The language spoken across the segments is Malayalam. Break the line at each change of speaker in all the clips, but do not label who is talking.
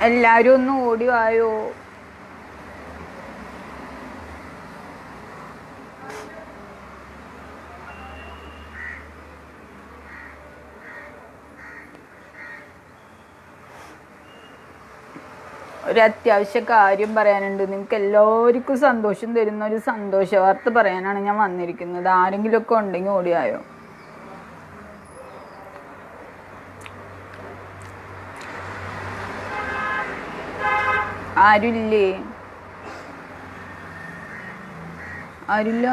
എല്ലാരും ഒന്ന് ഓടി വായോ. ഒരു അത്യാവശ്യ കാര്യം പറയാനുണ്ട്. നിങ്ങൾക്ക് എല്ലാവർക്കും സന്തോഷം തരുന്ന ഒരു സന്തോഷ വാർത്ത പറയാനാണ് ഞാൻ വന്നിരിക്കുന്നത്. ആരെങ്കിലുമൊക്കെ ഉണ്ടെങ്കിൽ ഓടിയായോ. ആരുമില്ലേ? ആരില്ല.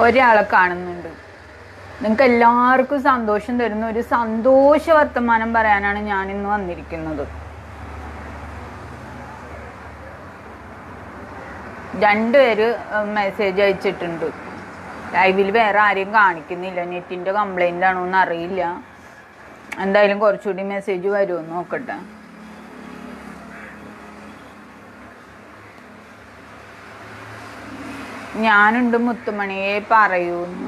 ഒരാളെ കാണുന്നുണ്ട്. നിങ്ങൾക്ക് എല്ലാവർക്കും സന്തോഷം തരുന്ന ഒരു സന്തോഷ വർത്തമാനം പറയാനാണ് ഞാൻ ഇന്ന് വന്നിരിക്കുന്നത്. 2 പേര് മെസ്സേജ് അയച്ചിട്ടുണ്ട്. ലൈവിൽ വേറെ ആരെയും കാണിക്കുന്നില്ല. നെറ്റിൻ്റെ കംപ്ലൈൻ്റ് ആണോ എന്ന് അറിയില്ല. എന്തായാലും കുറച്ചുകൂടി മെസ്സേജ് വരുമെന്ന് നോക്കട്ടെ. ഞാനുണ്ട് മുത്തുമണിയെ പറയൂന്ന്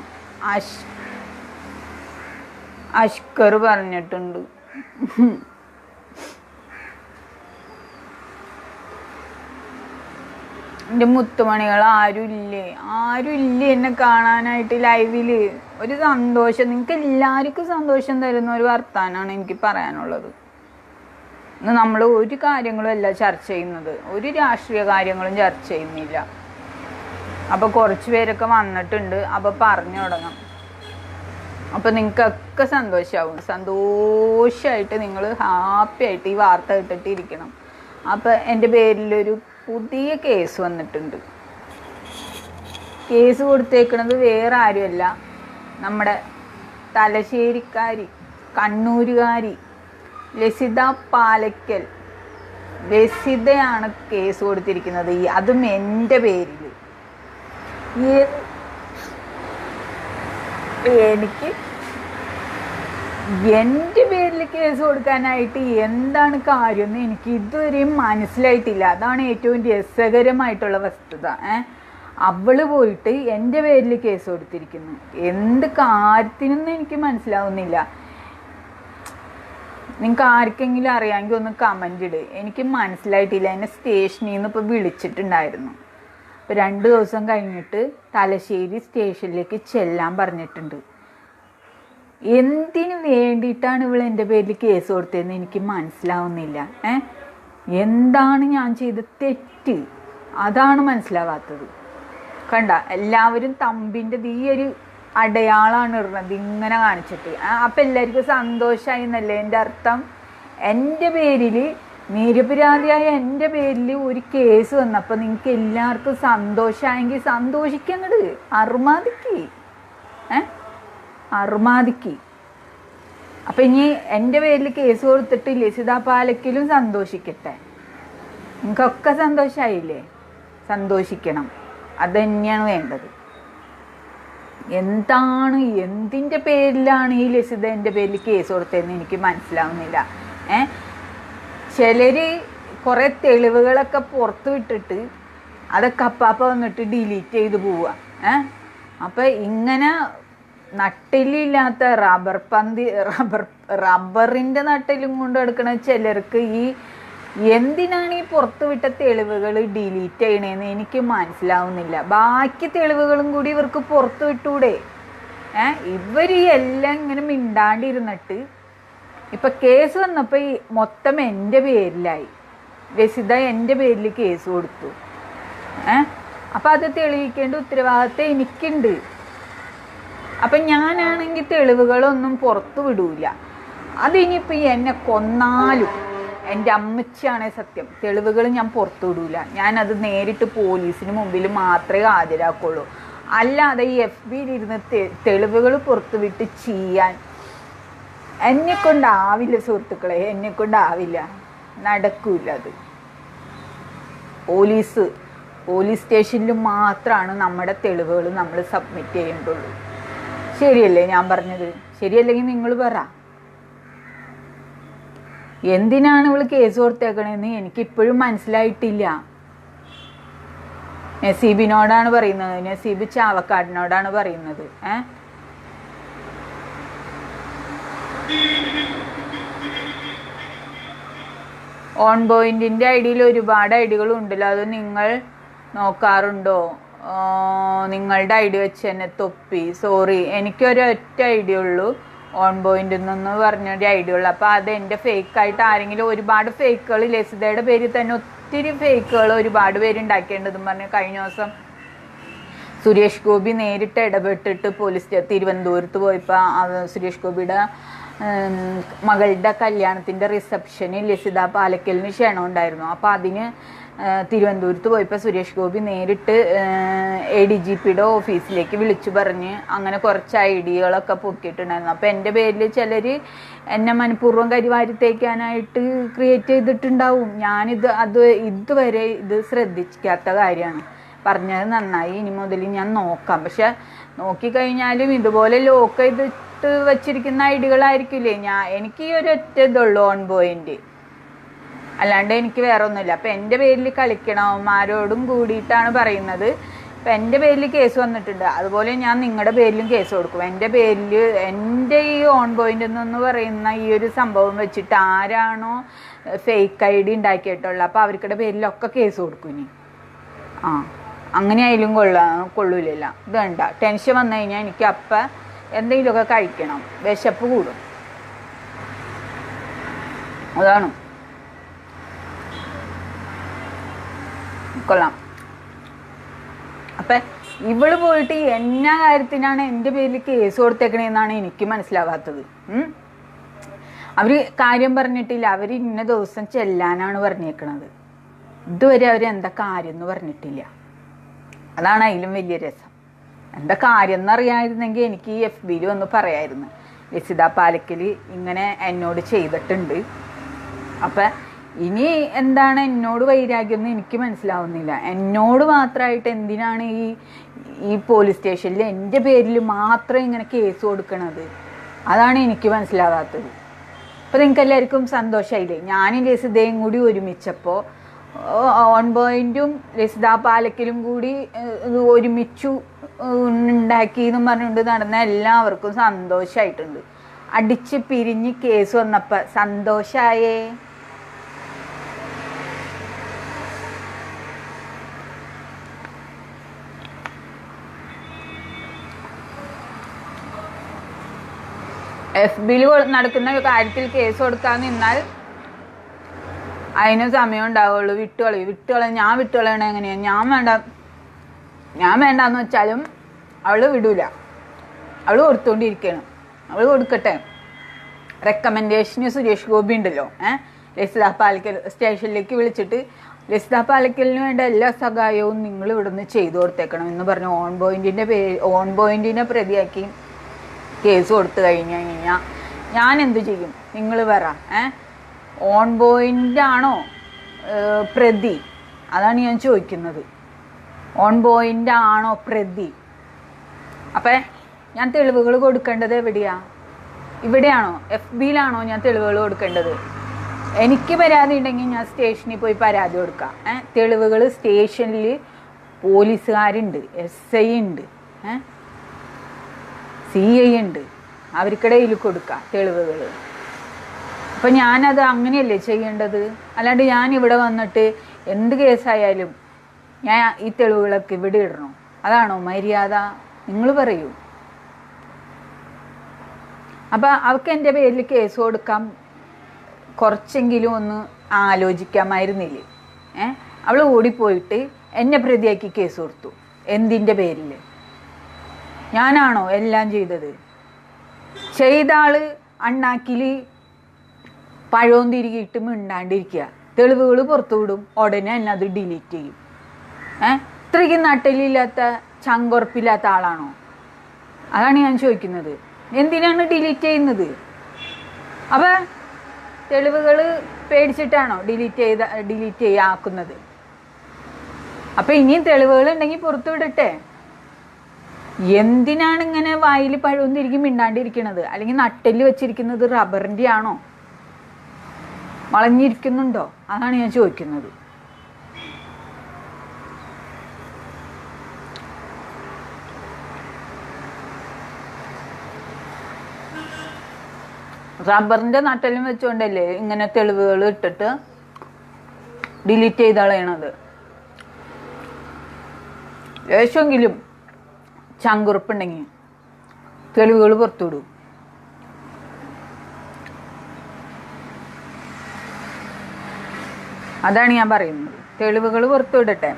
അഷ്കർ പറഞ്ഞിട്ടുണ്ട്. എൻ്റെ മുത്തുമണികൾ ആരുമില്ലേ എന്നെ കാണാനായിട്ട് ലൈവില്? ഒരു സന്തോഷം, നിങ്ങൾക്ക് എല്ലാവർക്കും സന്തോഷം തരുന്ന ഒരു വർത്താനാണ് എനിക്ക് പറയാനുള്ളത്. ഇന്ന് നമ്മൾ ഒരു കാര്യങ്ങളും അല്ല ചർച്ച ചെയ്യുന്നത്, ഒരു രാഷ്ട്രീയ കാര്യങ്ങളും ചർച്ച ചെയ്യുന്നില്ല. അപ്പോൾ കുറച്ച് പേരൊക്കെ വന്നിട്ടുണ്ട്. അപ്പോൾ പറഞ്ഞു തുടങ്ങാം. അപ്പോൾ നിങ്ങൾക്കൊക്കെ സന്തോഷമാവും. സന്തോഷമായിട്ട് നിങ്ങൾ ഹാപ്പി ആയിട്ട് ഈ വാർത്ത കേട്ടിട്ട് ഇരിക്കണം. അപ്പോൾ എൻ്റെ പേരിലൊരു പുതിയ കേസ് വന്നിട്ടുണ്ട്. കേസ് കൊടുത്തേക്കുന്നത് വേറെ ആരുമല്ല, നമ്മുടെ തലശ്ശേരിക്കാരി, കണ്ണൂരുകാരി ലസിത പാലക്കൽ. ലസിതയാണ് കേസ് കൊടുത്തിരിക്കുന്നത്. അതും എൻ്റെ പേരിൽ. എനിക്ക് എൻ്റെ പേരിൽ കേസ് കൊടുക്കാനായിട്ട് എന്താണ് കാര്യമെന്ന് എനിക്ക് ഇതുവരെയും മനസ്സിലായിട്ടില്ല. അതാണ് ഏറ്റവും രസകരമായിട്ടുള്ള വസ്തുത. അവള് പോയിട്ട് എൻ്റെ പേരിൽ കേസ് കൊടുത്തിരിക്കുന്നു. എന്ത് കാര്യത്തിനൊന്നും എനിക്ക് മനസ്സിലാവുന്നില്ല. നിങ്ങൾക്ക് ആർക്കെങ്കിലും അറിയാമെങ്കിൽ ഒന്ന് കമൻ്റ് ഇട്. എനിക്ക് മനസ്സിലായിട്ടില്ല. എന്നെ സ്റ്റേഷനിൽ നിന്ന് ഇപ്പോൾ വിളിച്ചിട്ടുണ്ടായിരുന്നു. 2 ദിവസം കഴിഞ്ഞിട്ട് തലശ്ശേരി സ്റ്റേഷനിലേക്ക് ചെല്ലാൻ പറഞ്ഞിട്ടുണ്ട്. എന്തിനു വേണ്ടിയിട്ടാണ് ഇവൾ എൻ്റെ പേരിൽ കേസ് കൊടുത്തതെന്ന് എനിക്ക് മനസ്സിലാവുന്നില്ല. എന്താണ് ഞാൻ ചെയ്ത തെറ്റ്? അതാണ് മനസ്സിലാവാത്തത്. കണ്ട, എല്ലാവരും തമ്പിൻ്റെ ഈ ഒരു അടയാളമാണ് ഇടുന്നത് ഇങ്ങനെ കാണിച്ചിട്ട്. അപ്പം എല്ലാവർക്കും സന്തോഷമായി എന്നല്ലേ എൻ്റെ അർത്ഥം? എൻ്റെ പേരിൽ, നിരപരാധിയായ എൻ്റെ പേരിൽ ഒരു കേസ് വന്നപ്പോൾ നിങ്ങൾക്ക് എല്ലാവർക്കും സന്തോഷമായെങ്കിൽ സന്തോഷിക്കങ്ങട് അറുമാതിക്ക്. അപ്പം ഇനി എൻ്റെ പേരിൽ കേസ് കൊടുത്തിട്ട് ലസിത പാലക്കലും സന്തോഷിക്കട്ടെ. നിങ്ങൾക്കൊക്കെ സന്തോഷമായില്ലേ? സന്തോഷിക്കണം. അത് തന്നെയാണ് വേണ്ടത്. എന്തിൻ്റെ പേരിലാണ് ഈ ലസിത എൻ്റെ പേരിൽ കേസ് കൊടുത്തതെന്ന് എനിക്ക് മനസ്സിലാവുന്നില്ല. ചിലർ കുറേ തെളിവുകളൊക്കെ പുറത്ത് വിട്ടിട്ട് അതൊക്കെ അപ്പാപ്പ വന്നിട്ട് ഡിലീറ്റ് ചെയ്ത് പോവുക. അപ്പം ഇങ്ങനെ നട്ടിലില്ലാത്ത റബ്ബറിൻ്റെ നട്ടിലും കൊണ്ട് എടുക്കണ ചിലർക്ക് എന്തിനാണ് ഈ പുറത്ത് വിട്ട തെളിവുകൾ ഡിലീറ്റ് ചെയ്യണേന്ന് എനിക്ക് മനസ്സിലാവുന്നില്ല. ബാക്കി തെളിവുകളും കൂടി ഇവർക്ക് പുറത്ത് വിട്ടൂടെ? ഇവർ എല്ലാം ഇങ്ങനെ മിണ്ടാണ്ടിരുന്നിട്ട് ഇപ്പം കേസ് വന്നപ്പോൾ മൊത്തം എൻ്റെ പേരിലായി. ലസിത എൻ്റെ പേരിൽ കേസ് കൊടുത്തു. അപ്പം അത് തെളിയിക്കേണ്ട ഉത്തരവാദിത്തം എനിക്കുണ്ട്. അപ്പം ഞാനാണെങ്കിൽ തെളിവുകളൊന്നും പുറത്തു വിടൂല. അതിനിപ്പോൾ എന്നെ കൊന്നാലും എൻ്റെ അമ്മച്ചിയാണേ സത്യം, തെളിവുകൾ ഞാൻ പുറത്തു വിടൂല. ഞാനത് നേരിട്ട് പോലീസിന് മുമ്പിൽ മാത്രമേ ഹാജരാക്കുള്ളൂ. അല്ലാതെ ഈ FBയിലിരുന്ന് തെളിവുകൾ പുറത്തു വിട്ട് ചെയ്യാൻ എന്നെക്കൊണ്ടാവില്ല സുഹൃത്തുക്കളെ, എന്നെക്കൊണ്ടാവില്ല, നടക്കൂല അത്. പോലീസ് സ്റ്റേഷനിൽ മാത്രമാണ് നമ്മുടെ തെളിവുകൾ നമ്മൾ സബ്മിറ്റ് ചെയ്യേണ്ടുള്ളൂ. ശരിയല്ലേ ഞാൻ പറഞ്ഞത്? ശരിയല്ലെങ്കിൽ നിങ്ങൾ പറ. എന്തിനാണ് ഇവള് കേസ് കൊടുത്തേക്കണേന്ന് എനിക്കിപ്പോഴും മനസ്സിലായിട്ടില്ല. നസീബിനോടാണ് പറയുന്നത്, നസീബ് ചാവക്കാടിനോടാണ് പറയുന്നത്. ഓൺ പോയിന്റിന്റെ ഐഡിയിൽ ഒരുപാട് ഐഡികൾ ഉണ്ടല്ലോ, അത് നിങ്ങൾ നോക്കാറുണ്ടോ? നിങ്ങളുടെ ഐ ഡി വെച്ച് തന്നെ തൊപ്പി. സോറി, എനിക്കൊരൊറ്റ ഐഡിയ ഉള്ളൂ, ഓൺ പോയിന്റ് എന്ന് പറഞ്ഞൊരു ഐഡിയ ഉള്ളു. അപ്പോൾ അത് എൻ്റെ ഫേക്കായിട്ട് ആരെങ്കിലും, ഒരുപാട് ഫേക്കുകൾ ലസിതയുടെ പേരിൽ തന്നെ ഒത്തിരി ഫേക്കുകൾ ഒരുപാട് പേര് ഉണ്ടാക്കേണ്ടതെന്ന് പറഞ്ഞ് കഴിഞ്ഞ ദിവസം സുരേഷ് ഗോപി നേരിട്ട് ഇടപെട്ടിട്ട് പോലീസ് തിരുവനന്തപുരത്ത് പോയപ്പോൾ സുരേഷ് ഗോപിയുടെ മകളുടെ കല്യാണത്തിൻ്റെ റിസപ്ഷന് ലസിത പാലക്കലിന് ക്ഷണം ഉണ്ടായിരുന്നു. അപ്പോൾ അതിന് തിരുവനന്തപുരത്ത് പോയപ്പോൾ സുരേഷ് ഗോപി നേരിട്ട് ADGPയുടെ ഓഫീസിലേക്ക് വിളിച്ചു പറഞ്ഞ് അങ്ങനെ കുറച്ച് ഐഡിയകളൊക്കെ പൊക്കിയിട്ടുണ്ടായിരുന്നു. അപ്പോൾ എൻ്റെ പേരിൽ ചിലർ എന്നെ മനഃപൂർവ്വം കരിവാരിത്തേക്കാനായിട്ട് ക്രിയേറ്റ് ചെയ്തിട്ടുണ്ടാവും. ഇതുവരെ ഇത് ശ്രദ്ധിക്കാത്ത കാര്യമാണ്. പറഞ്ഞത് നന്നായി, ഇനി മുതൽ ഞാൻ നോക്കാം. പക്ഷെ നോക്കിക്കഴിഞ്ഞാലും ഇതുപോലെ ലോക്ക് ചെയ്തിട്ട് വച്ചിരിക്കുന്ന ഐഡിയകളായിരിക്കില്ലേ. എനിക്ക് ഈ ഒരൊറ്റ ഇതുള്ളൂ, ഓൺ പോയിന്റ്, അല്ലാണ്ട് എനിക്ക് വേറെ ഒന്നുമില്ല. അപ്പം എൻ്റെ പേരിൽ കളിക്കണവന്മാരോടും കൂടിയിട്ടാണ് പറയുന്നത്. ഇപ്പം എൻ്റെ പേരിൽ കേസ് വന്നിട്ടുണ്ട്, അതുപോലെ ഞാൻ നിങ്ങളുടെ പേരിലും കേസ് കൊടുക്കും. എൻ്റെ ഈ ഓൺ പോയിന്റ് എന്ന് പറയുന്ന ഈ ഒരു സംഭവം വെച്ചിട്ട് ആരാണോ ഫേക്ക് ID ഉണ്ടാക്കിയിട്ടുള്ളത്, അപ്പോൾ അവർക്കുടെ പേരിലൊക്കെ കേസ് കൊടുക്കും ഇനി. അങ്ങനെ ആയാലും കൊള്ളൂലല്ല. ഇത് വേണ്ട, ടെൻഷൻ വന്നു കഴിഞ്ഞാൽ എനിക്ക് അപ്പം എന്തെങ്കിലുമൊക്കെ കഴിക്കണം, വിശപ്പ് കൂടും, അതാണ്. കൊള്ളാം. അപ്പം ഇവള് പോയിട്ട് എന്നാ കാര്യത്തിനാണ് എൻ്റെ പേരിൽ കേസ് കൊടുത്തേക്കണേന്നാണ് എനിക്ക് മനസ്സിലാവാത്തത്. അവർ കാര്യം പറഞ്ഞിട്ടില്ല, അവർ ഇന്ന ദിവസം ചെല്ലാനാണ് പറഞ്ഞേക്കണത്. ഇതുവരെ അവർ എന്താ കാര്യം എന്ന് പറഞ്ഞിട്ടില്ല. അതാണ് അതിലും വലിയ രസം. എന്താ കാര്യം എന്നറിയാമായിരുന്നെങ്കിൽ എനിക്ക് ഈ FBയിൽ ഒന്ന് പറയായിരുന്നു, ലസിത പാലക്കൽ ഇങ്ങനെ എന്നോട് ചെയ്തിട്ടുണ്ട്. അപ്പം ഇനി എന്താണ് എന്നോട് വൈരാഗ്യം എന്ന് എനിക്ക് മനസ്സിലാവുന്നില്ല. എന്നോട് മാത്രമായിട്ട് എന്തിനാണ് ഈ പോലീസ് സ്റ്റേഷനിൽ എൻ്റെ പേരിൽ മാത്രം ഇങ്ങനെ കേസ് കൊടുക്കണത്? അതാണ് എനിക്ക് മനസ്സിലാവാത്തത്. അപ്പോൾ നിങ്ങൾക്ക് എല്ലാവർക്കും സന്തോഷമായില്ലേ? ഞാനും ലസിതയും കൂടി ഒരുമിച്ചപ്പോൾ ഓൺ പോയിന്റും ലസിത പാലക്കലും കൂടി ഒരുമിച്ചു ഉണ്ടാക്കി എന്നും പറഞ്ഞുകൊണ്ട് നടന്ന എല്ലാവർക്കും സന്തോഷമായിട്ടുണ്ട്. അടിച്ച് പിരിഞ്ഞ് കേസ് വന്നപ്പോൾ സന്തോഷമായേ. FBയിൽ നടക്കുന്ന കാര്യത്തിൽ കേസ് കൊടുക്കാൻ നിന്നാൽ അതിന് സമയം ഉണ്ടാവുള്ളൂ. ഞാൻ വിട്ടുകളയണ എങ്ങനെയാണ്? ഞാൻ വേണ്ടാന്ന് വെച്ചാലും അവള് വിടൂല. അവള് കൊടുത്തോണ്ടിരിക്കണം. അവള് കൊടുക്കട്ടെ. റെക്കമെൻഡേഷന് സുരേഷ് ഗോപി ഉണ്ടല്ലോ, ലസിത പാലക്കൽ സ്റ്റേഷനിലേക്ക് വിളിച്ചിട്ട് ലസിത പാലക്കലിന് വേണ്ട എല്ലാ സഹായവും നിങ്ങൾ ഇവിടുന്ന് ചെയ്തു കൊടുത്തേക്കണം എന്ന് പറഞ്ഞ് ഓൺ പോയിന്റിനെ പ്രതിയാക്കി കേസ് കൊടുത്തു കഴിഞ്ഞു കഴിഞ്ഞാൽ ഞാൻ എന്തു ചെയ്യും? നിങ്ങൾ പറ. ഓൺ പോയിന്റ് ആണോ പ്രതി? അതാണ് ഞാൻ ചോദിക്കുന്നത്. ഓൺ പോയിന്റ് ആണോ പ്രതി? അപ്പം ഞാൻ തെളിവുകൾ കൊടുക്കേണ്ടത് എവിടെയാ? ഇവിടെയാണോ? FBയിലാണോ ഞാൻ തെളിവുകൾ കൊടുക്കേണ്ടത്? എനിക്ക് പരാതി ഉണ്ടെങ്കിൽ ഞാൻ സ്റ്റേഷനിൽ പോയി പരാതി കൊടുക്കാം. തെളിവുകൾ സ്റ്റേഷനിൽ പോലീസുകാരുണ്ട്, SI ഉണ്ട്, CI ഉണ്ട്, അവർക്കിടയിൽ കൊടുക്കാം തെളിവുകൾ. അപ്പം ഞാനത് അങ്ങനെയല്ലേ ചെയ്യേണ്ടത്? അല്ലാണ്ട് ഞാൻ ഇവിടെ വന്നിട്ട് എന്ത് കേസായാലും ഞാൻ ഈ തെളിവുകളൊക്കെ ഇവിടെ ഇടണോ? അതാണോ മര്യാദ? നിങ്ങൾ പറയൂ. അപ്പം അവർക്ക് എൻ്റെ പേരിൽ കേസ് കൊടുക്കാം കുറച്ചെങ്കിലും ഒന്ന് ആലോചിക്കാമായിരുന്നില്ലേ? അവൾ ഓടിപ്പോയിട്ട് എന്നെ പ്രതിയാക്കി കേസ് കൊടുത്തു. എന്തിൻ്റെ പേരിൽ? ഞാനാണോ എല്ലാം ചെയ്തത്? ചെയ്ത ആള് അണ്ണാക്കിൽ പഴവും തിരികിട്ട് മിണ്ടാണ്ടിരിക്കുക. തെളിവുകൾ പുറത്തു വിടും, ഉടനെ തന്നെ അത് ഡിലീറ്റ് ചെയ്യും. ഇത്രയ്ക്ക് നട്ടലില്ലാത്ത ചങ്കുറപ്പില്ലാത്ത ആളാണോ? അതാണ് ഞാൻ ചോദിക്കുന്നത്. എന്തിനാണ് ഡിലീറ്റ് ചെയ്യുന്നത്? അപ്പം തെളിവുകൾ പേടിച്ചിട്ടാണോ ഡിലീറ്റ് ചെയ്യാക്കുന്നത്? അപ്പൊ ഇനിയും തെളിവുകൾ ഉണ്ടെങ്കിൽ പുറത്തു വിടട്ടെ. എന്തിനാണ് ഇങ്ങനെ വായിൽ പഴുവന്നിരിക്കും മിണ്ടാണ്ടിരിക്കണത്? അല്ലെങ്കിൽ നട്ടെല്ല് വെച്ചിരിക്കുന്നത് റബ്ബറിന്റെ ആണോ, വളഞ്ഞിരിക്കുന്നുണ്ടോ? അതാണ് ഞാൻ ചോദിക്കുന്നത്. റബ്ബറിന്റെ നട്ടെല്ലും വെച്ചുകൊണ്ടല്ലേ ഇങ്ങനെ തെളിവുകൾ ഇട്ടിട്ട് ഡിലീറ്റ് ചെയ്ത് കളയണത്. ലേശമെങ്കിലും ചങ്കുറപ്പുണ്ടെങ്കിൽ തെളിവുകൾ പുറത്തുവിടും. അതാണ് ഞാൻ പറയുന്നത്. തെളിവുകൾ പുറത്തുവിടട്ടെ.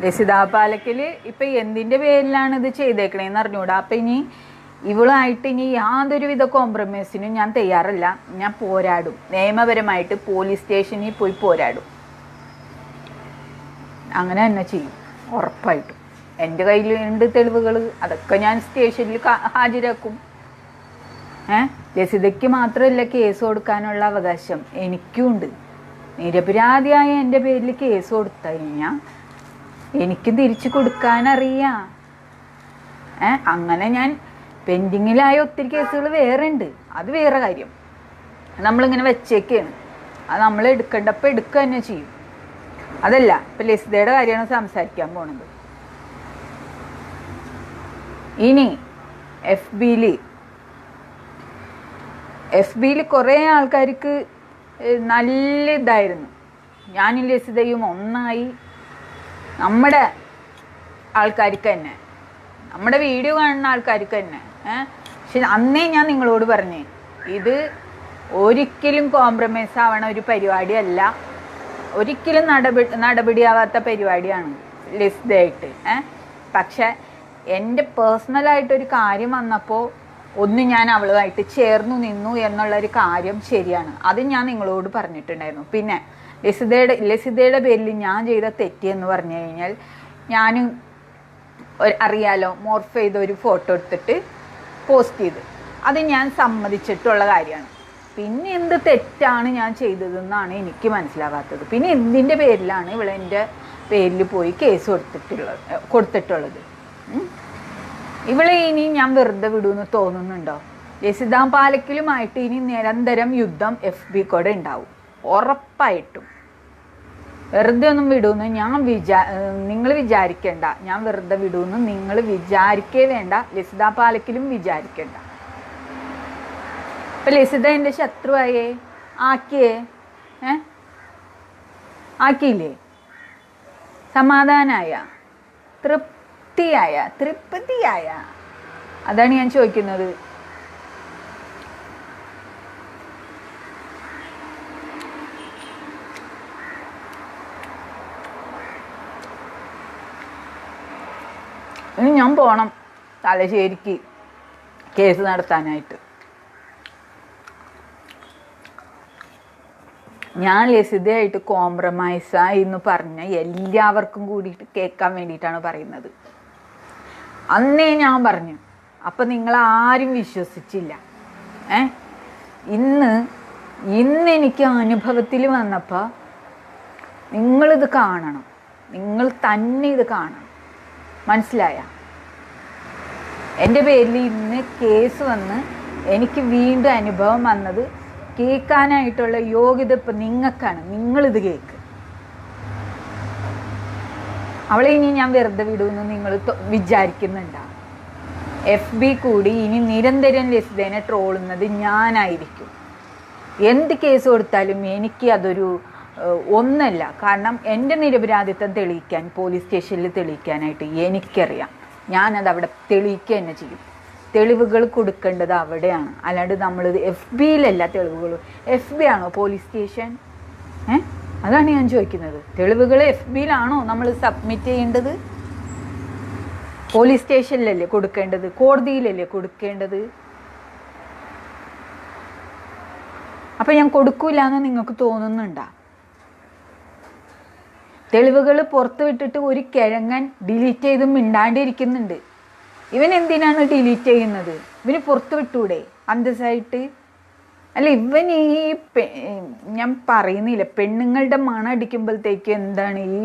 ലസിത പാലക്കല് ഇപ്പൊ എന്തിന്റെ പേരിലാണ് ഇത് ചെയ്തേക്കണേന്ന് അറിഞ്ഞൂടാ. അപ്പൊ ഇനി ഇവളായിട്ട് ഇനി യാതൊരുവിധ കോംപ്രമൈസിനും ഞാൻ തയ്യാറല്ല. ഞാൻ പോരാടും, നിയമപരമായിട്ട് പോലീസ് സ്റ്റേഷനിൽ പോയി പോരാടും. അങ്ങനെ തന്നെ ചെയ്യും ഉറപ്പായിട്ടും. എൻ്റെ കയ്യിലുണ്ട് തെളിവുകൾ, അതൊക്കെ ഞാൻ സ്റ്റേഷനിൽ ഹാജരാക്കും. ലസിതയ്ക്ക് മാത്രമല്ല കേസ് കൊടുക്കാനുള്ള അവകാശം എനിക്കും ഉണ്ട്. നിരപരാധിയായ എൻ്റെ പേരിൽ കേസ് കൊടുത്തു കഴിഞ്ഞാൽ എനിക്കും തിരിച്ചു കൊടുക്കാനറിയാം. അങ്ങനെ ഞാൻ പെൻഡിങ്ങിലായ ഒത്തിരി കേസുകൾ വേറെ ഉണ്ട്, അത് വേറെ കാര്യം. നമ്മളിങ്ങനെ വെച്ചേക്കാണ്, അത് നമ്മൾ എടുക്കേണ്ടപ്പോൾ എടുക്കുക തന്നെ ചെയ്യും. അതല്ല ഇപ്പം ലസിതയുടെ കാര്യമാണ് സംസാരിക്കാൻ പോണത്. ഇനി എഫ് ബിയിൽ കുറേ ആൾക്കാർക്ക് നല്ല ഇതായിരുന്നു. ഞാനും ലസിതയും ഒന്നായി, നമ്മുടെ ആൾക്കാർക്ക് തന്നെ, നമ്മുടെ വീഡിയോ കാണുന്ന ആൾക്കാർക്ക് തന്നെ. പക്ഷെ അന്നേ ഞാൻ നിങ്ങളോട് പറഞ്ഞേ, ഇത് ഒരിക്കലും കോംപ്രമൈസ് ആവണ ഒരു പരിപാടിയല്ല, ഒരിക്കലും നടപടിയാവാത്ത പരിപാടിയാണ് ലസിതയായിട്ട്. പക്ഷെ എൻ്റെ പേഴ്സണലായിട്ടൊരു കാര്യം വന്നപ്പോൾ ഒന്ന് ഞാൻ അവളുമായിട്ട് ചേർന്നു നിന്നു എന്നുള്ളൊരു കാര്യം ശരിയാണ്. അത് ഞാൻ നിങ്ങളോട് പറഞ്ഞിട്ടുണ്ടായിരുന്നു. പിന്നെ ലസിതയുടെ പേരിൽ ഞാൻ ചെയ്ത തെറ്റ് എന്ന് പറഞ്ഞു കഴിഞ്ഞാൽ, ഞാൻ അറിയാലോ മോർഫ് ചെയ്ത ഒരു ഫോട്ടോ എടുത്തിട്ട് പോസ്റ്റ് ചെയ്ത്, അത് ഞാൻ സമ്മതിച്ചിട്ടുള്ള കാര്യമാണ്. പിന്നെ എന്ത് തെറ്റാണ് ഞാൻ ചെയ്തതെന്നാണ് എനിക്ക് മനസ്സിലാകാത്തത്. പിന്നെ എന്തിൻ്റെ പേരിലാണ് ഇവളെൻ്റെ പേരിൽ പോയി കേസ് കൊടുത്തിട്ടുള്ളത്? ഇവളെ ഇനി ഞാൻ വെറുതെ വിടുമെന്ന് തോന്നുന്നുണ്ടോ? ലസിത പാലക്കലുമായിട്ട് ഇനി നിരന്തരം യുദ്ധം FB കൂടെ ഉണ്ടാവും ഉറപ്പായിട്ടും. വെറുതെ ഒന്നും വിടുമെന്ന് നിങ്ങൾ വിചാരിക്കേണ്ട. ഞാൻ വെറുതെ വിടുമെന്ന് നിങ്ങൾ വിചാരിക്കേ വേണ്ട, ലസിത പാലക്കലും വിചാരിക്കേണ്ട. ഇപ്പൊ ലസിത എൻ്റെ ശത്രുവായേ ആക്കിയില്ലേ? സമാധാനായ, തൃപ്തിയായ? അതാണ് ഞാൻ ചോദിക്കുന്നത്. ഇനി ഞാൻ പോണം തലശ്ശേരിക്ക് കേസ് നടത്താനായിട്ട്. ഞാൻ ലസിതയായിട്ട് കോംപ്രമൈസായി എന്ന് പറഞ്ഞ എല്ലാവർക്കും കൂടിയിട്ട് കേൾക്കാൻ വേണ്ടിയിട്ടാണ് പറയുന്നത്. അന്നേ ഞാൻ പറഞ്ഞു, അപ്പം നിങ്ങളാരും വിശ്വസിച്ചില്ല. ഇന്ന് എനിക്ക് അനുഭവത്തിൽ വന്നപ്പോൾ നിങ്ങളിത് കാണണം, നിങ്ങൾ തന്നെ ഇത് കാണണം. മനസ്സിലായ? എൻ്റെ പേരിൽ ഇന്ന് കേസ് വന്ന് എനിക്ക് വീണ്ടും അനുഭവം വന്നത് കേൾക്കാനായിട്ടുള്ള യോഗ്യത ഇപ്പം നിങ്ങൾക്കാണ്. നിങ്ങളിത് കേൾക്ക്. അവളെ ഇനി ഞാൻ വെറുതെ വിടുമെന്ന് നിങ്ങൾ വിചാരിക്കുന്നുണ്ടോ? FB കൂടി ഇനി നിരന്തരം ലസിതേനെ ട്രോളുന്നത് ഞാനായിരിക്കും. എന്ത് കേസ് കൊടുത്താലും എനിക്ക് അതൊരു ഒന്നല്ല. കാരണം എൻ്റെ നിരപരാധിത്വം തെളിയിക്കാൻ പോലീസ് സ്റ്റേഷനിൽ തെളിയിക്കാനായിട്ട് എനിക്കറിയാം. ഞാനത് അവിടെ തെളിയിക്കുക തന്നെ ചെയ്യും. തെളിവുകൾ കൊടുക്കേണ്ടത് അവിടെയാണ്, അല്ലാണ്ട് നമ്മളിത് FBയിലല്ല തെളിവുകൾ. FB ആണോ പോലീസ് സ്റ്റേഷൻ? അതാണ് ഞാൻ ചോദിക്കുന്നത്. തെളിവുകൾ FBയിലാണോ നമ്മൾ സബ്മിറ്റ് ചെയ്യേണ്ടത്? പോലീസ് സ്റ്റേഷനിലല്ലേ കൊടുക്കേണ്ടത്? കോടതിയിലല്ലേ കൊടുക്കേണ്ടത്? അപ്പം ഞാൻ കൊടുക്കൂല എന്ന് നിങ്ങൾക്ക് തോന്നുന്നുണ്ടോ? തെളിവുകൾ പുറത്ത് വിട്ടിട്ട് ഒരു കിഴങ്ങൻ ഡിലീറ്റ് ചെയ്ത് മിണ്ടാണ്ടിരിക്കുന്നുണ്ട്. ഇവൻ എന്തിനാണ് ഡിലീറ്റ് ചെയ്യുന്നത്? ഇവന് പുറത്ത് വിട്ടൂടെ അന്തസ്സായിട്ട്? അല്ല, ഇവൻ ഞാൻ പറയുന്നില്ല, പെണ്ണുങ്ങളുടെ മണം അടിക്കുമ്പോഴത്തേക്ക് എന്താണ് ഈ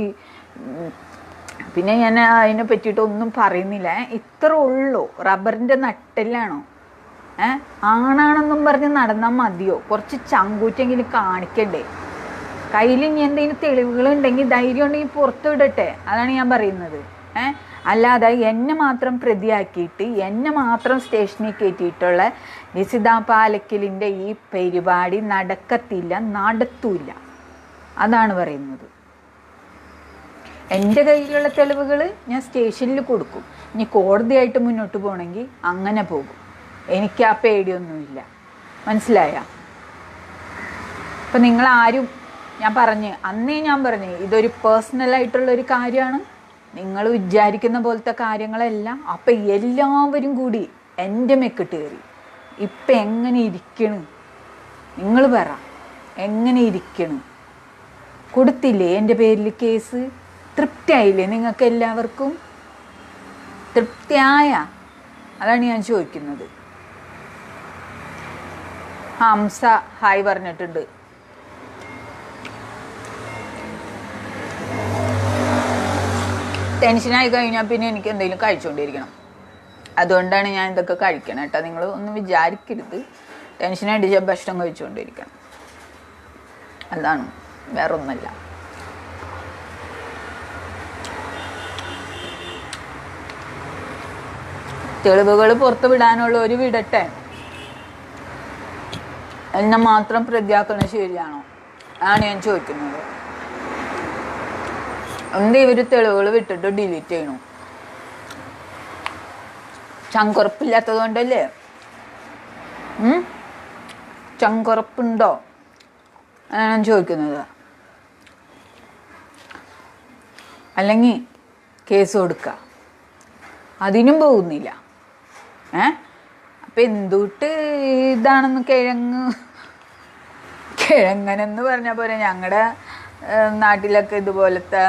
പിന്നെ ഞാൻ അതിനെ പറ്റിയിട്ടൊന്നും പറയുന്നില്ല. ഇത്ര ഉള്ളൂ. റബ്ബറിൻ്റെ നട്ടെല്ലാണോ? ആണാണെന്നും പറഞ്ഞ് നടന്നാൽ മതിയോ? കുറച്ച് ചങ്കൂറ്റെങ്കിലും കാണിക്കണ്ടേ? കയ്യിൽ ഇനി എന്തെങ്കിലും തെളിവുകളുണ്ടെങ്കിൽ ധൈര്യം ഉണ്ടെങ്കിൽ പുറത്തു വിടട്ടെ. അതാണ് ഞാൻ പറയുന്നത്. അല്ലാതെ എന്നെ മാത്രം പ്രതിയാക്കിയിട്ട് എന്നെ മാത്രം സ്റ്റേഷനിൽ കയറ്റിയിട്ടുള്ള ലിസിത പാലക്കലിൻ്റെ ഈ പരിപാടി നടക്കത്തില്ല, നടത്തൂല്ല. അതാണ് പറയുന്നത്. എൻ്റെ കയ്യിലുള്ള തെളിവുകൾ ഞാൻ സ്റ്റേഷനിൽ കൊടുക്കും. ഇനി കോടതിയായിട്ട് മുന്നോട്ട് പോകണമെങ്കിൽ അങ്ങനെ പോകും. എനിക്ക് ആ പേടിയൊന്നുമില്ല. മനസ്സിലായ? ഇപ്പം നിങ്ങളാരും അന്നേ ഞാൻ പറഞ്ഞു ഇതൊരു പേഴ്സണലായിട്ടുള്ളൊരു കാര്യമാണ്. നിങ്ങൾ വിചാരിക്കുന്ന പോലത്തെ കാര്യങ്ങളെല്ലാം. അപ്പം എല്ലാവരും കൂടി എൻ്റെ മെക്കിട്ട് കയറി. ഇപ്പം എങ്ങനെ ഇരിക്കണ്? നിങ്ങൾ പറ, എങ്ങനെ ഇരിക്കണ്? കൊടുത്തില്ലേ എൻ്റെ പേരിൽ കേസ്? തൃപ്തിയായില്ലേ നിങ്ങൾക്ക് എല്ലാവർക്കും? തൃപ്തിയായ? അതാണ് ഞാൻ ചോദിക്കുന്നത്. ഹംസ ഹായ് പറഞ്ഞിട്ടുണ്ട്. ടെൻഷനായി കഴിഞ്ഞാൽ പിന്നെ എനിക്ക് എന്തെങ്കിലും കഴിച്ചുകൊണ്ടിരിക്കണം. അതുകൊണ്ടാണ് ഞാൻ ഇതൊക്കെ കഴിക്കണം കേട്ടോ. നിങ്ങൾ ഒന്നും വിചാരിക്കരുത്. ടെൻഷനടിച്ചാൽ ഭക്ഷണം കഴിച്ചുകൊണ്ടിരിക്കണം. അതാണ്, വേറൊന്നുമല്ല. തെളിവുകൾ പുറത്തു വിടാനുള്ള ഒരു വിടട്ടെ. എന്നെ മാത്രം പ്രതിയാക്കുന്നത് ശരിയാണോ? ആണ് ഞാൻ ചോദിക്കുന്നത്. എന്ത് ഇവർ തെളിവുകൾ വിട്ടിട്ട് ഡിലീറ്റ് ചെയ്യണു? ചങ്കുറപ്പില്ലാത്തത് കൊണ്ടല്ലേ? ചങ്കുറപ്പുണ്ടോ? ഞാൻ ചോദിക്കുന്നത്. അല്ലെങ്കിൽ കേസ് കൊടുക്കുക. അതിനും പോകുന്നില്ല. അപ്പം എന്തുട്ട് ഇതാണെന്ന് കിഴങ്ങനെന്ന് പറഞ്ഞ പോലെ ഞങ്ങളുടെ നാട്ടിലൊക്കെ ഇതുപോലത്തെ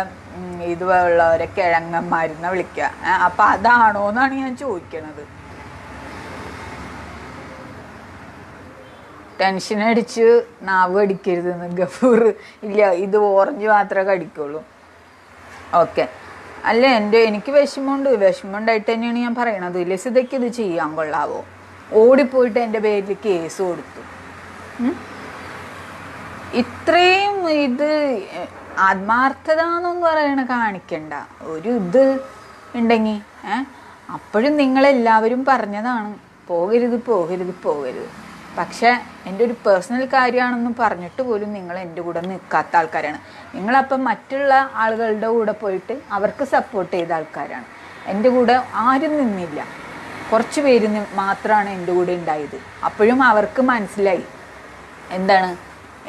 ഇതുള്ളവരെ കിഴങ്ങന്മാരെന്ന് വിളിക്കുക. അപ്പം അതാണോ എന്നാണ് ഞാൻ ചോദിക്കണത്. ടെൻഷൻ അടിച്ച് നാവ് കടിക്കരുതെന്ന് ഗഫൂർ. ഇല്ല, ഇത് ഓറഞ്ച് മാത്രമേ കടിക്കുള്ളൂ. ഓക്കെ. അല്ല, എനിക്ക് വിഷമമുണ്ടായിട്ട് തന്നെയാണ് ഞാൻ പറയണത്. ലിസിതയ്ക്ക് ഇത് ചെയ്യാൻ കൊള്ളാവോ? ഓടിപ്പോയിട്ട് എൻ്റെ പേരിൽ കേസ് കൊടുത്തു. ഇത്രയും ഇത് ആത്മാർത്ഥത എന്നൊന്നും പറയണ കാണിക്കണ്ട. ഒരു ഇത് ഉണ്ടെങ്കിൽ അപ്പോഴും നിങ്ങളെല്ലാവരും പറഞ്ഞതാണ് പോകരുത് പോകരുത് പോകരുത്. പക്ഷെ എൻ്റെ ഒരു പേഴ്സണൽ കാര്യമാണെന്ന് പറഞ്ഞിട്ട് പോലും നിങ്ങൾ എൻ്റെ കൂടെ നിൽക്കാത്ത ആൾക്കാരാണ്. നിങ്ങളപ്പം മറ്റുള്ള ആളുകളുടെ കൂടെ പോയിട്ട് അവർക്ക് സപ്പോർട്ട് ചെയ്ത ആൾക്കാരാണ്. എൻ്റെ കൂടെ ആരും നിന്നില്ല. കുറച്ച് പേര് മാത്രമാണ് എൻ്റെ കൂടെ ഉണ്ടായത്. അപ്പോഴും അവർക്ക് മനസ്സിലായി എന്താണ്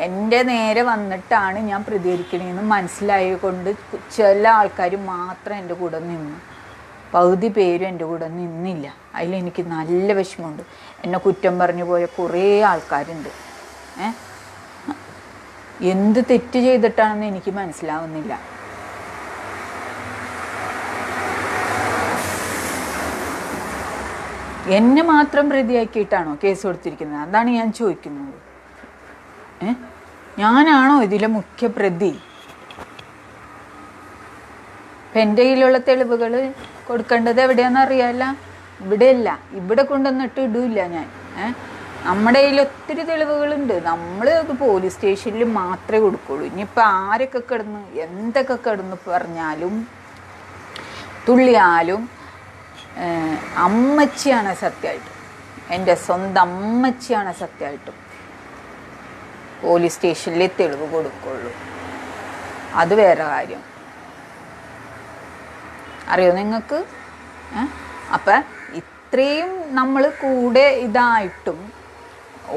എൻ്റെ നേരെ വന്നിട്ടാണ് ഞാൻ പ്രതികരിക്കണേന്ന് മനസ്സിലായത് കൊണ്ട് ചില ആൾക്കാർ മാത്രം എൻ്റെ കൂടെ നിന്നു. പകുതി പേരും എൻ്റെ കൂടെ നിന്നില്ല. അതിലെനിക്ക് നല്ല വിഷമമുണ്ട്. എന്നെ കുറ്റം പറഞ്ഞു പോയ കുറേ ആൾക്കാരുണ്ട്. എന്ത് തെറ്റ് ചെയ്തിട്ടാണെന്ന് എനിക്ക് മനസ്സിലാവുന്നില്ല. എന്നെ മാത്രം പ്രതിയാക്കിയിട്ടാണോ കേസ് കൊടുത്തിരിക്കുന്നത്? അതാണ് ഞാൻ ചോദിക്കുന്നത്. ഞാനാണോ ഇതിലെ മുഖ്യ പ്രതി? ഇപ്പം എൻ്റെ കയ്യിലുള്ള തെളിവുകൾ കൊടുക്കേണ്ടത് എവിടെയാണെന്ന് അറിയാമല്ല. ഇവിടെയല്ല, ഇവിടെ കൊണ്ടുവന്നിട്ട് ഇടില്ല ഞാൻ. നമ്മുടെ കയ്യിൽ ഒത്തിരി തെളിവുകളുണ്ട്. നമ്മൾ അത് പോലീസ് സ്റ്റേഷനിൽ മാത്രമേ കൊടുക്കുള്ളൂ. ഇനിയിപ്പോൾ ആരൊക്കെ കിടന്ന് എന്തൊക്കെ കിടന്ന് പറഞ്ഞാലും തുള്ളിയാലും അമ്മച്ചിയാണ് സത്യമായിട്ടും, എൻ്റെ സ്വന്തം അമ്മച്ചിയാണ് സത്യമായിട്ടും പോലീസ് സ്റ്റേഷനിൽ തെളിവ് കൊടുക്കുള്ളൂ. അത് വേറെ കാര്യം. അറിയോ നിങ്ങൾക്ക്? അപ്പം ഇത്രയും നമ്മൾ കൂടെ ഇതായിട്ടും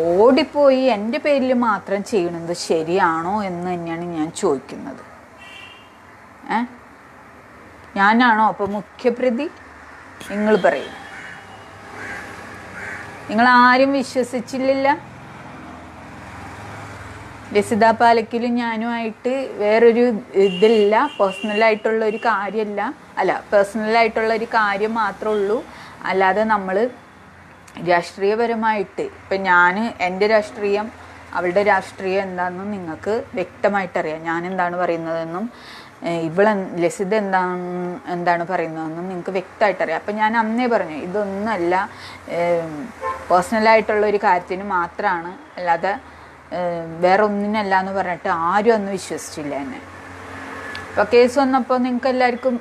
ഓടിപ്പോയി എൻ്റെ പേരിൽ മാത്രം ചെയ്യണത് ശരിയാണോ എന്ന് തന്നെയാണ് ഞാൻ ചോദിക്കുന്നത്. ഞാനാണോ അപ്പം മുഖ്യപ്രതി? നിങ്ങൾ പറയും. നിങ്ങളാരും വിശ്വസിച്ചില്ല. ലിസിത പാലക്കലും ഞാനുമായിട്ട് വേറൊരു ഇതില്ല, പേഴ്സണലായിട്ടുള്ളൊരു കാര്യമല്ല. പേഴ്സണലായിട്ടുള്ളൊരു കാര്യം മാത്രമേ ഉള്ളൂ. അല്ലാതെ നമ്മൾ രാഷ്ട്രീയപരമായിട്ട് ഇപ്പം ഞാൻ എൻ്റെ രാഷ്ട്രീയം അവളുടെ രാഷ്ട്രീയം എന്താണെന്നും നിങ്ങൾക്ക് വ്യക്തമായിട്ടറിയാം. ഞാൻ എന്താണ് പറയുന്നതെന്നും ഇവളെ ലസിത എന്താണ് പറയുന്നതെന്ന് നിങ്ങൾക്ക് വ്യക്തമായിട്ടറിയാം. അപ്പം ഞാൻ അന്നേ പറഞ്ഞു ഇതൊന്നുമല്ല, പേഴ്സണലായിട്ടുള്ള ഒരു കാര്യത്തിന് മാത്രമാണ്, അല്ലാതെ വേറെ ഒന്നിനല്ല എന്ന് പറഞ്ഞിട്ട് ആരും അന്ന് വിശ്വസിച്ചില്ല എന്നെ. അപ്പോൾ കേസ് വന്നപ്പോൾ നിങ്ങൾക്ക് എല്ലാവർക്കും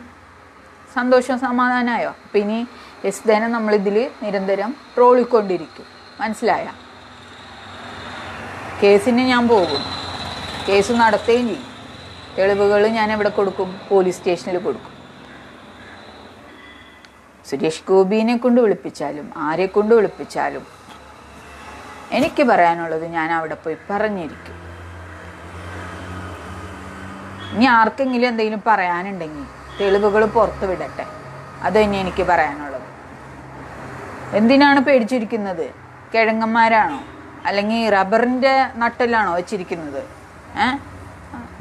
സന്തോഷം സമാധാനമായോ? അപ്പം ഇനി ലസിതേനെ നമ്മളിതിൽ നിരന്തരം ട്രോളിക്കൊണ്ടിരിക്കും. മനസ്സിലായ? കേസിന് ഞാൻ പോകും, കേസ് നടത്തുകയും ചെയ്യും. തെളിവുകൾ ഞാൻ എവിടെ കൊടുക്കും? പോലീസ് സ്റ്റേഷനിൽ കൊടുക്കും. സുരേഷ് ഗോപിനെ കൊണ്ട് വിളിപ്പിച്ചാലും ആരെ കൊണ്ട് വിളിപ്പിച്ചാലും എനിക്ക് പറയാനുള്ളത് ഞാൻ അവിടെ പോയി പറഞ്ഞിരിക്കും. ഇനി ആർക്കെങ്കിലും എന്തെങ്കിലും പറയാനുണ്ടെങ്കിൽ തെളിവുകൾ പുറത്തു വിടട്ടെ, അത് തന്നെ എനിക്ക് പറയാനുള്ളത്. എന്തിനാണ് പേടിച്ചിരിക്കുന്നത്? കിഴങ്ങന്മാരാണോ അല്ലെങ്കിൽ റബ്ബറിൻ്റെ നട്ടലാണോ വെച്ചിരിക്കുന്നത്?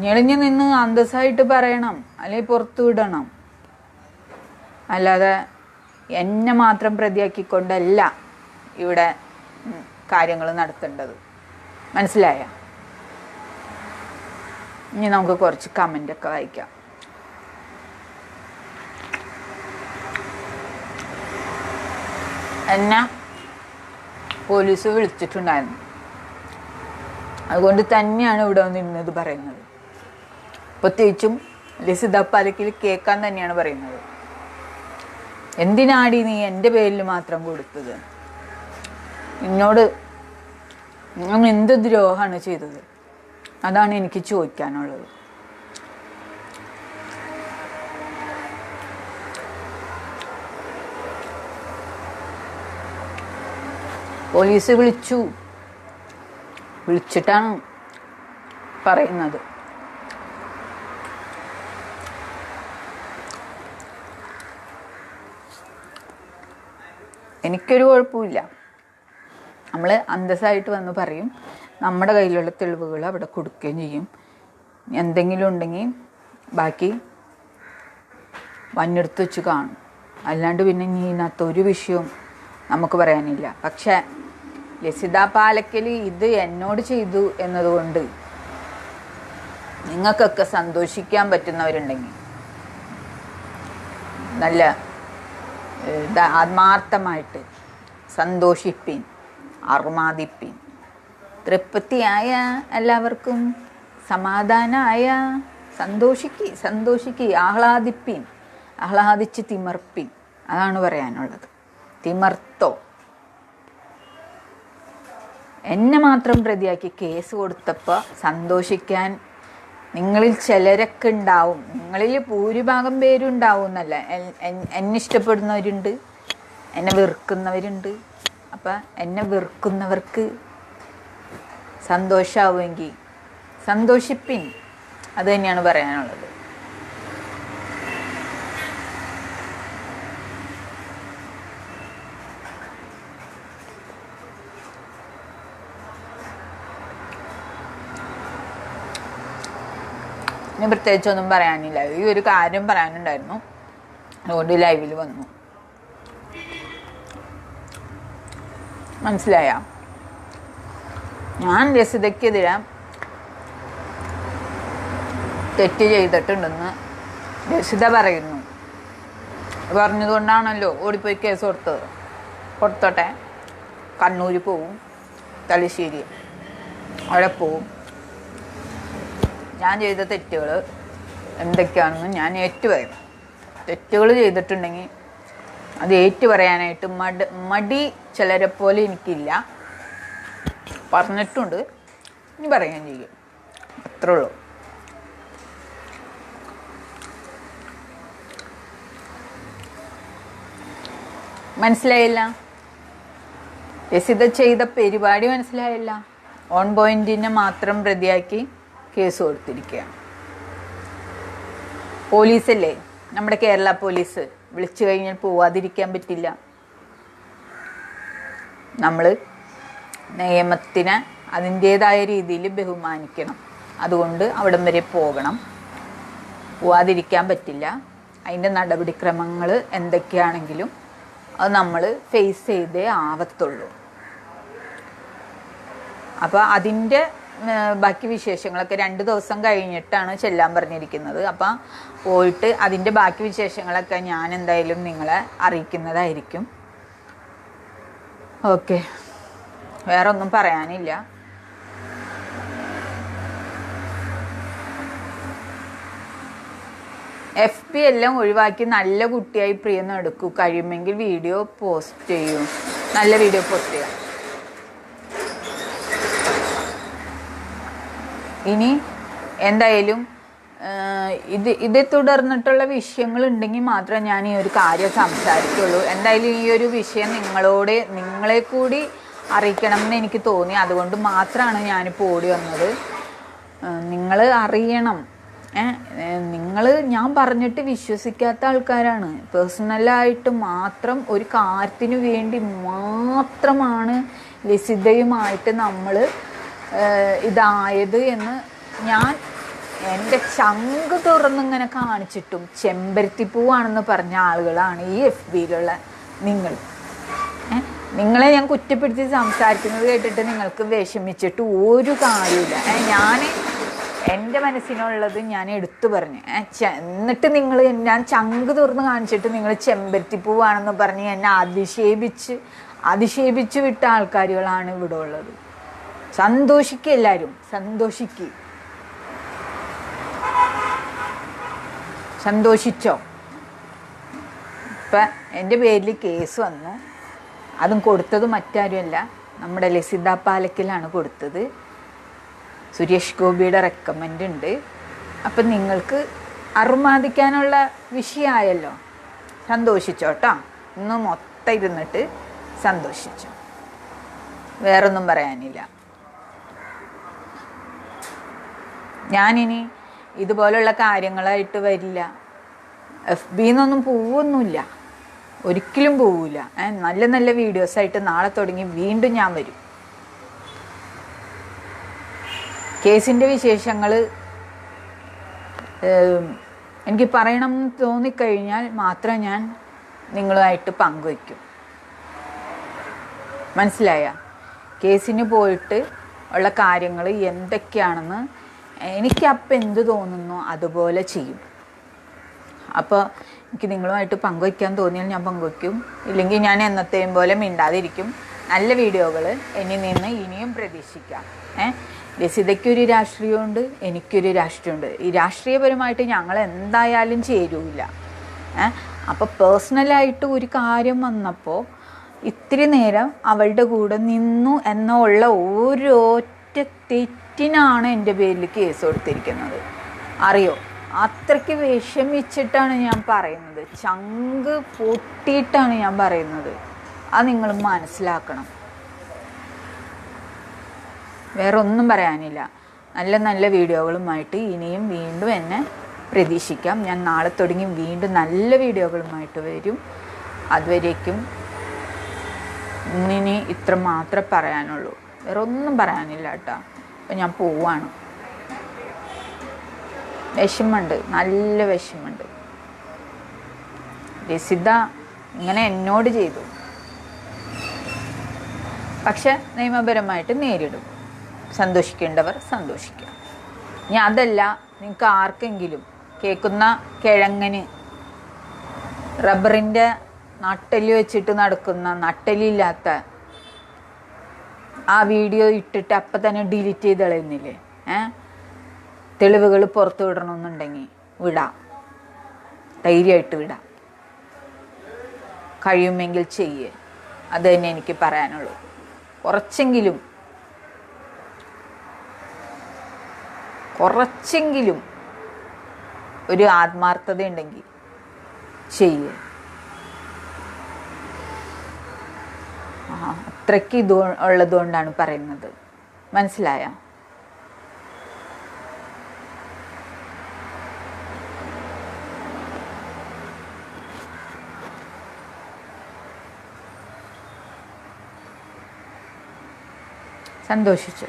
ഞെളിഞ്ഞു നിന്ന് അന്തസ്സായിട്ട് പറയണം, അല്ലെങ്കിൽ പുറത്തു വിടണം. അല്ലാതെ എന്നെ മാത്രം പ്രതിയാക്കിക്കൊണ്ടല്ല ഇവിടെ കാര്യങ്ങൾ നടത്തേണ്ടത്. മനസ്സിലായ? ഇനി നമുക്ക് കുറച്ച് കമൻ്റൊക്കെ വായിക്കാം. എന്നെ പോലീസ് വിളിച്ചിട്ടുണ്ടായിരുന്നു, അതുകൊണ്ട് തന്നെയാണ് ഇവിടെ വന്നിരുന്നത് പറയുന്നത്. പ്രത്യേകിച്ചും ലസിത പാലക്കിൽ കേൾക്കാൻ തന്നെയാണ് പറയുന്നത്. എന്തിനാടി നീ എൻ്റെ പേരിൽ മാത്രം കൊടുത്തത്? എന്നോട് ഞാൻ എന്ത് ദ്രോഹമാണ് ചെയ്തത്? അതാണ് എനിക്ക് ചോദിക്കാനുള്ളത്. പോലീസ് വിളിച്ചിട്ടാണ് പറയുന്നത്. എനിക്കൊരു കുഴപ്പമില്ല. നമ്മൾ അന്തസ്സായിട്ട് വന്ന് പറയും, നമ്മുടെ കയ്യിലുള്ള തെളിവുകൾ അവിടെ കൊടുക്കുകയും ചെയ്യും. എന്തെങ്കിലും ഉണ്ടെങ്കിൽ ബാക്കി വന്നെടുത്ത് വെച്ച് കാണും. അല്ലാണ്ട് പിന്നെ ഇനി ഇതിനകത്ത് ഒരു വിഷയവും നമുക്ക് പറയാനില്ല. പക്ഷേ ലസിത പാലക്കൽ ഇത് എന്നോട് ചെയ്തു എന്നതുകൊണ്ട് നിങ്ങൾക്കൊക്കെ സന്തോഷിക്കാൻ പറ്റുന്നവരുണ്ടെങ്കിൽ നല്ല ആത്മാർത്ഥമായിട്ട് സന്തോഷിപ്പിൻ, അർമാദിപ്പിൻ. തൃപ്തിയായ എല്ലാവർക്കും സമാധാനമായ സന്തോഷിക്ക്, ആഹ്ലാദിച്ച് തിമർപ്പിൻ. അതാണ് പറയാനുള്ളത്. തിമർത്തോ. എന്നെ മാത്രം പ്രതിയാക്കി കേസ് കൊടുത്തപ്പോൾ സന്തോഷിക്കാൻ നിങ്ങളിൽ ചിലരൊക്കെ ഉണ്ടാവും. നിങ്ങളിൽ ഭൂരിഭാഗം പേരും ഉണ്ടാവും എന്നല്ല, എന്നെ ഇഷ്ടപ്പെടുന്നവരുണ്ട്, എന്നെ വെറുക്കുന്നവരുണ്ട്. അപ്പം എന്നെ വെറുക്കുന്നവർക്ക് സന്തോഷമാവുമെങ്കിൽ സന്തോഷിപ്പിൻ. അത് തന്നെയാണ് പറയാനുള്ളത്. ഇനി പ്രത്യേകിച്ചൊന്നും പറയാനില്ല. ഈ ഒരു കാര്യം പറയാനുണ്ടായിരുന്നു, അതുകൊണ്ട് ലൈവിൽ വന്നു. മനസ്സിലായ? ഞാൻ ലസിതയ്ക്കെതിരെ തെറ്റ് ചെയ്തിട്ടുണ്ടെന്ന് ലസിത പറയുന്നു. പറഞ്ഞതുകൊണ്ടാണല്ലോ ഓടിപ്പോയി കേസ് കൊടുത്തോട്ടെ. കണ്ണൂർ പോവും, തലശ്ശേരി അവിടെ പോവും. ഞാൻ ചെയ്ത തെറ്റുകൾ എന്തൊക്കെയാണെന്ന് ഞാൻ ഏറ്റുപറയും. തെറ്റുകൾ ചെയ്തിട്ടുണ്ടെങ്കിൽ അത് ഏറ്റുപറയാനായിട്ട് മടി ചിലരെ പോലെ എനിക്കില്ല. പറഞ്ഞിട്ടുണ്ട്, ഇനി പറയുകയും ചെയ്യും. അത്രേ ഉള്ളൂ. മനസ്സിലായില്ല? ലസിത ചെയ്ത പരിപാടി മനസ്സിലായില്ല? ഓൺ പോയിന്റിനെ മാത്രം പ്രതിയാക്കി കേസ് കൊടുത്തിരിക്കുകയാണ്. പോലീസല്ലേ, നമ്മുടെ കേരള പോലീസ്. വിളിച്ചു കഴിഞ്ഞാൽ പോവാതിരിക്കാൻ പറ്റില്ല. നമ്മൾ നിയമത്തിനെ അതിൻ്റേതായ രീതിയിൽ ബഹുമാനിക്കണം. അതുകൊണ്ട് അവിടം വരെ പോകണം, പോവാതിരിക്കാൻ പറ്റില്ല. അതിൻ്റെ നടപടിക്രമങ്ങൾ എന്തൊക്കെയാണെങ്കിലും അത് നമ്മൾ ഫേസ് ചെയ്തേ ആവത്തുള്ളൂ. അപ്പോൾ അതിൻ്റെ ബാക്കി വിശേഷങ്ങളൊക്കെ 2 ദിവസം കഴിഞ്ഞിട്ടാണ് ചെല്ലാൻ പറഞ്ഞിരിക്കുന്നത്. അപ്പം പോയിട്ട് അതിൻ്റെ ബാക്കി വിശേഷങ്ങളൊക്കെ ഞാൻ എന്തായാലും നിങ്ങളെ അറിയിക്കുന്നതായിരിക്കും. ഓക്കെ, വേറെ ഒന്നും പറയാനില്ല. FB എല്ലാം ഒഴിവാക്കി നല്ല കുട്ടിയായി പ്രിയെന്ന് എടുക്കൂ. കഴിയുമെങ്കിൽ വീഡിയോ പോസ്റ്റ് ചെയ്യൂ. നല്ല വീഡിയോ പോസ്റ്റ് ചെയ്യാം. ഇനി എന്തായാലും ഇതേ തുടർന്നിട്ടുള്ള വിഷയങ്ങൾ ഉണ്ടെങ്കിൽ മാത്രമേ ഞാൻ ഈ ഒരു കാര്യം സംസാരിക്കുള്ളൂ. എന്തായാലും ഈ ഒരു വിഷയം നിങ്ങളെ കൂടി അറിയിക്കണം എന്ന് എനിക്ക് തോന്നി. അതുകൊണ്ട് മാത്രമാണ് ഞാനിപ്പോൾ ഓടി വന്നത്. നിങ്ങൾ അറിയണം. ഞാൻ പറഞ്ഞിട്ട് വിശ്വസിക്കാത്ത ആൾക്കാരാണ്. പേഴ്സണലായിട്ട് മാത്രം ഒരു കാര്യത്തിന് വേണ്ടി മാത്രമാണ് ലസിതയുമായിട്ട് നമ്മൾ ഇതായത് എന്ന് ഞാൻ എൻ്റെ ചങ്ക് തുറന്നിങ്ങനെ കാണിച്ചിട്ടും ചെമ്പരത്തിപ്പൂവാണെന്ന് പറഞ്ഞ ആളുകളാണ് ഈ FBയിലുള്ള നിങ്ങളെ ഞാൻ കുറ്റപ്പെടുത്തി സംസാരിക്കുന്നത് കേട്ടിട്ട് നിങ്ങൾക്ക് വിഷമിച്ചിട്ട് ഒരു കാര്യമില്ല. എൻ്റെ മനസ്സിനുള്ളത് ഞാൻ എടുത്തു പറഞ്ഞു. എന്നിട്ട് ഞാൻ ചങ്ക് തുറന്ന് കാണിച്ചിട്ട് നിങ്ങൾ ചെമ്പരത്തിപ്പൂവാണെന്ന് പറഞ്ഞ് എന്നെ അതിശയിപ്പിച്ച് വിട്ട ആൾക്കാരുകളാണ് ഇവിടെ ഉള്ളത്. സന്തോഷിക്കുക, എല്ലാവരും സന്തോഷിച്ചോ. ഇപ്പം എൻ്റെ പേരിൽ കേസ് വന്നു. അതും കൊടുത്തത് മറ്റാരുമല്ല, നമ്മുടെ ലസിത പാലക്കിലാണ് കൊടുത്തത്. സുരേഷ് ഗോപിയുടെ റെക്കമെൻഡ് ഉണ്ട്. അപ്പം നിങ്ങൾക്ക് അറുമാദിക്കാനുള്ള വിഷയമായല്ലോ. സന്തോഷിച്ചോട്ടോ. ഇന്ന് മൊത്തം ഇരുന്നിട്ട് സന്തോഷിച്ചോ. വേറൊന്നും പറയാനില്ല. ഞാനിനി ഇതുപോലുള്ള കാര്യങ്ങളായിട്ട് വരില്ല. FBന്നൊന്നും പോവൊന്നുമില്ല, ഒരിക്കലും പോവില്ല. നല്ല നല്ല വീഡിയോസായിട്ട് നാളെ തുടങ്ങി വീണ്ടും ഞാൻ വരും. കേസിൻ്റെ വിശേഷങ്ങൾ എനിക്ക് പറയണം എന്ന് തോന്നിക്കഴിഞ്ഞാൽ മാത്രം ഞാൻ നിങ്ങളുമായിട്ട് പങ്കുവയ്ക്കും. മനസ്സിലായ? കേസിന് പോയിട്ട് ഉള്ള കാര്യങ്ങൾ എന്തൊക്കെയാണെന്ന് എനിക്കപ്പം എന്ത് തോന്നുന്നു അതുപോലെ ചെയ്യും. അപ്പോൾ എനിക്ക് നിങ്ങളുമായിട്ട് പങ്കുവയ്ക്കാൻ തോന്നിയാൽ ഞാൻ പങ്കുവയ്ക്കും. ഇല്ലെങ്കിൽ ഞാൻ എന്നത്തെയും പോലെ മിണ്ടാതിരിക്കും. നല്ല വീഡിയോകൾ എന്നിൽ നിന്ന് ഇനിയും പ്രതീക്ഷിക്കാം. ലസിതയ്ക്കൊരു രാഷ്ട്രീയമുണ്ട്, എനിക്കൊരു രാഷ്ട്രീയമുണ്ട്. ഈ രാഷ്ട്രീയപരമായിട്ട് ഞങ്ങൾ എന്തായാലും ചേരൂല. അപ്പോൾ പേഴ്സണലായിട്ട് ഒരു കാര്യം വന്നപ്പോൾ ഇത്തിരി നേരം അവളുടെ കൂടെ നിന്നു എന്നുള്ള ഒരൊറ്റ തെറ്റിനാണ് എൻ്റെ പേരിൽ കേസ് കൊടുത്തിരിക്കുന്നത്. അറിയോ? അത്രയ്ക്ക് വിഷമിച്ചിട്ടാണ് ഞാൻ പറയുന്നത്. ചങ്ക് പൊട്ടിയിട്ടാണ് ഞാൻ പറയുന്നത്. അത് നിങ്ങൾ മനസ്സിലാക്കണം. വേറെ ഒന്നും പറയാനില്ല. നല്ല നല്ല വീഡിയോകളുമായിട്ട് ഇനിയും വീണ്ടും എന്നെ പ്രതീക്ഷിക്കാം. ഞാൻ നാളെ തുടങ്ങി വീണ്ടും നല്ല വീഡിയോകളുമായിട്ട് വരും. അതുവരേക്കും ഇന്നിനി ഇത്ര മാത്രമേ പറയാനുള്ളൂ. വേറെ ഒന്നും പറയാനില്ല കേട്ടോ. അപ്പം ഞാൻ പോവാണ്. വിഷമമുണ്ട്, നല്ല വിഷമമുണ്ട്. ലസിത ഇങ്ങനെ എന്നോട് ചെയ്തു. പക്ഷെ നിയമപരമായിട്ട് നേരിടും. സന്തോഷിക്കേണ്ടവർ സന്തോഷിക്കുക. ഇനി അതല്ല, നിങ്ങൾക്ക് ആർക്കെങ്കിലും കേൾക്കുന്ന കിഴങ്ങന് റബ്ബറിൻ്റെ നട്ടല് വെച്ചിട്ട് നടക്കുന്ന, നട്ടലില്ലാത്ത ആ വീഡിയോ ഇട്ടിട്ട് അപ്പം തന്നെ ഡിലീറ്റ് ചെയ്ത് കളയുന്നില്ലേ? തെളിവുകൾ പുറത്തു വിടണമെന്നുണ്ടെങ്കിൽ വിടാം, ധൈര്യമായിട്ട് വിടാം. കഴിയുമെങ്കിൽ ചെയ്യേ. അത് തന്നെ എനിക്ക് പറയാനുള്ളൂ. കുറച്ചെങ്കിലും ഒരു ആത്മാർത്ഥത ഉണ്ടെങ്കിൽ ചെയ്യേ. അത്രയ്ക്ക് ഇത് ഉള്ളതുകൊണ്ടാണ് പറയുന്നത്. മനസ്സിലായ? സന്തോഷിച്ചു.